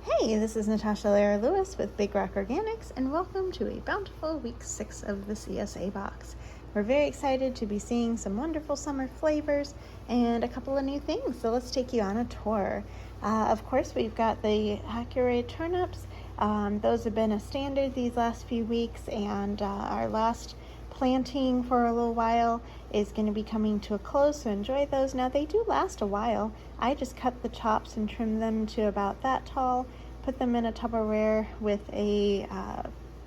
Hey, this is Natasha Lara Lewis with Big Rock Organics, and welcome to a bountiful week 6 of the CSA box. We're very excited to be seeing some wonderful summer flavors and a couple of new things, so let's take you on a tour. Of course, we've got the Hakurei turnips. Those have been a standard these last few weeks, and our last planting for a little while is going to be coming to a close, so enjoy those. Now, they do last a while. I just cut the tops and trim them to about that tall, put them in a Tupperware with a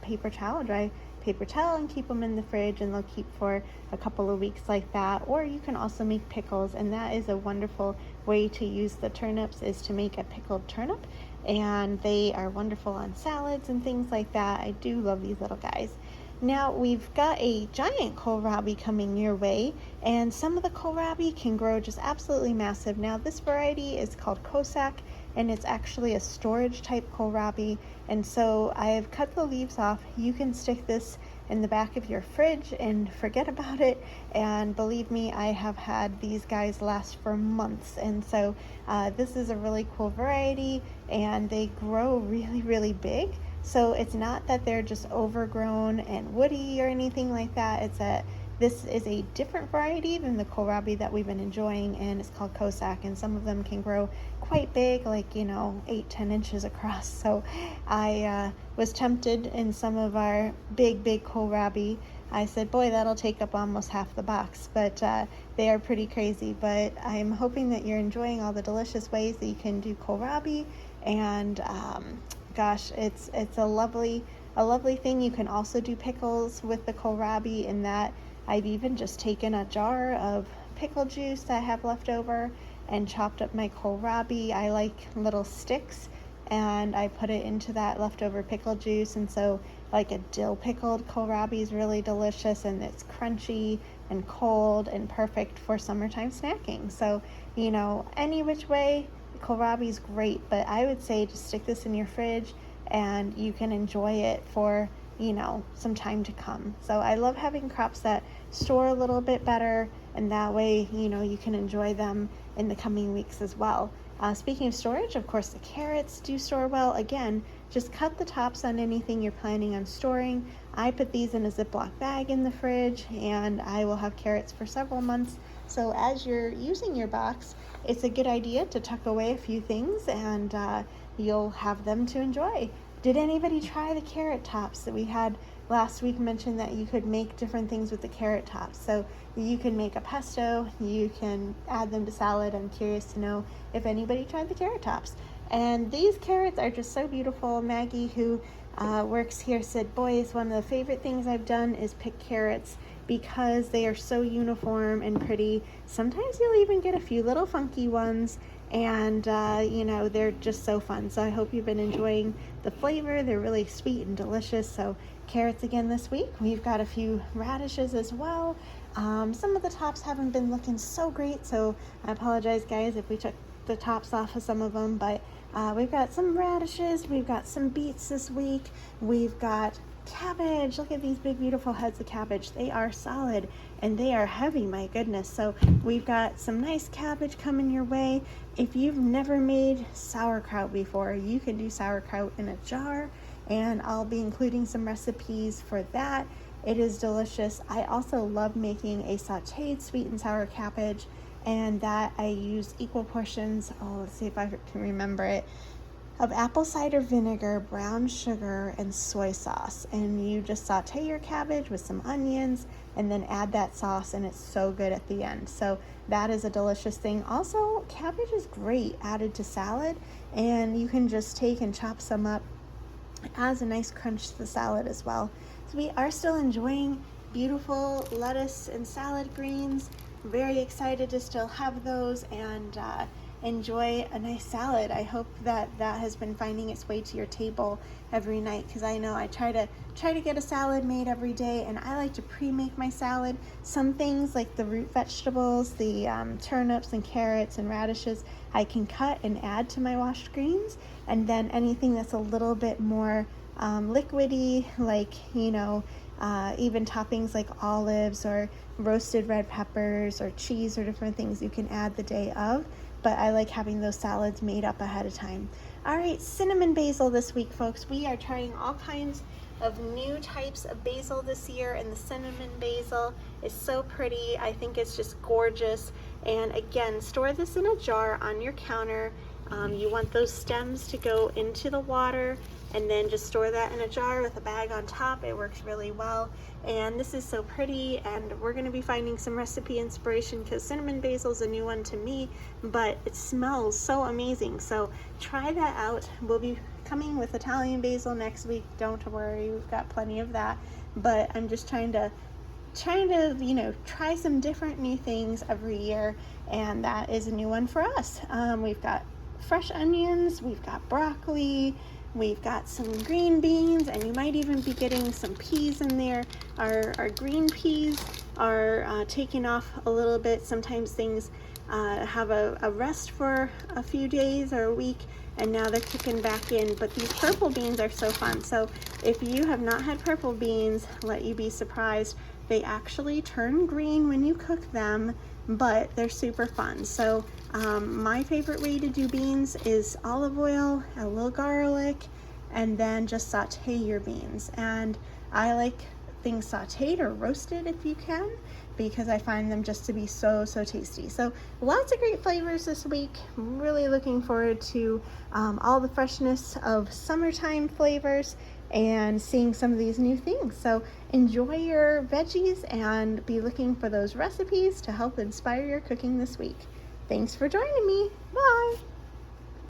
paper towel, dry paper towel, and keep them in the fridge, and they'll keep for a couple of weeks like that. Or you can also make pickles, and that is a wonderful way to use the turnips, is to make a pickled turnip, and they are wonderful on salads and things like that. I do love these little guys. Now, we've got a giant kohlrabi coming your way, and some of the kohlrabi can grow just absolutely massive. Now, this variety is called kossak, and it's actually a storage type kohlrabi, and so I've cut the leaves off. You can stick this in the back of your fridge and forget about it, and believe me, I have had these guys last for months. And so this is a really cool variety, and they grow really big. So it's not that they're just overgrown and woody or anything like that. It's that this is a different variety than the kohlrabi that we've been enjoying, and it's called kossak, and some of them can grow quite big, like 8-10 inches across. So I was tempted in some of our big kohlrabi. I said, boy, that'll take up almost half the box, but they are pretty crazy. But I'm hoping that you're enjoying all the delicious ways that you can do kohlrabi, and gosh, it's a lovely thing. You can also do pickles with the kohlrabi, in that I've even just taken a jar of pickle juice that I have left over and chopped up my kohlrabi. I like little sticks, and I put it into that leftover pickle juice, and so like a dill pickled kohlrabi is really delicious, and it's crunchy and cold and perfect for summertime snacking. So any which way, kohlrabi is great, but I would say just stick this in your fridge and you can enjoy it for some time to come. So I love having crops that store a little bit better, and that way you can enjoy them in the coming weeks as well. Speaking of storage, of course, the carrots do store well. Again, just cut the tops on anything you're planning on storing. I put these in a Ziploc bag in the fridge, and I will have carrots for several months. So as you're using your box, it's a good idea to tuck away a few things, and you'll have them to enjoy. Did anybody try the carrot tops that we had last week? Mentioned that you could make different things with the carrot tops. So you can make a pesto, you can add them to salad. I'm curious to know if anybody tried the carrot tops. And these carrots are just so beautiful. Maggie, who works here, said, boys, one of the favorite things I've done is pick carrots, because they are so uniform and pretty. Sometimes you'll even get a few little funky ones, and they're just so fun. So I hope you've been enjoying the flavor. They're really sweet and delicious. So carrots again this week. We've got a few radishes as well. Some of the tops haven't been looking so great, so I apologize, guys, if we took the tops off of some of them, but we've got some radishes, we've got some beets this week, we've got cabbage. Look at these big beautiful heads of cabbage. They are solid and they are heavy, my goodness. So we've got some nice cabbage coming your way. If you've never made sauerkraut before, you can do sauerkraut in a jar, and I'll be including some recipes for that. It is delicious. I also love making a sauteed sweet and sour cabbage, and that I use equal portions, let's see if I can remember it, of apple cider vinegar, brown sugar, and soy sauce. And you just saute your cabbage with some onions and then add that sauce, and it's so good at the end. So that is a delicious thing. Also, cabbage is great added to salad, and you can just take and chop some up. It adds a nice crunch to the salad as well. So we are still enjoying beautiful lettuce and salad greens. Very excited to still have those and enjoy a nice salad. I hope that has been finding its way to your table every night, because I know I try to get a salad made every day, and I like to pre-make my salad. Some things like the root vegetables, the turnips and carrots and radishes, I can cut and add to my washed greens, and then anything that's a little bit more liquidy, like even toppings like olives or roasted red peppers or cheese or different things, you can add the day of. but I like having those salads made up ahead of time. All right, cinnamon basil this week, folks. We are trying all kinds of new types of basil this year, and the cinnamon basil is so pretty. I think it's just gorgeous. And again, store this in a jar on your counter. You want those stems to go into the water, and then just store that in a jar with a bag on top. It works really well. And this is so pretty, and we're going to be finding some recipe inspiration because cinnamon basil is a new one to me, but it smells so amazing. So try that out. We'll be coming with Italian basil next week. Don't worry, we've got plenty of that. But I'm just trying to try some different new things every year, and that is a new one for us. We've got fresh onions, we've got broccoli, we've got some green beans, and you might even be getting some peas in there. Our green peas are taking off a little bit. Sometimes things have a rest for a few days or a week, and now they're kicking back in. But these purple beans are so fun. So if you have not had purple beans, let you be surprised. They actually turn green when you cook them, but they're super fun. So my favorite way to do beans is olive oil, a little garlic, and then just saute your beans. And I like things sauteed or roasted if you can, because I find them just to be so tasty. So lots of great flavors this week. I'm really looking forward to all the freshness of summertime flavors and seeing some of these new things. So enjoy your veggies and be looking for those recipes to help inspire your cooking this week. Thanks for joining me. Bye.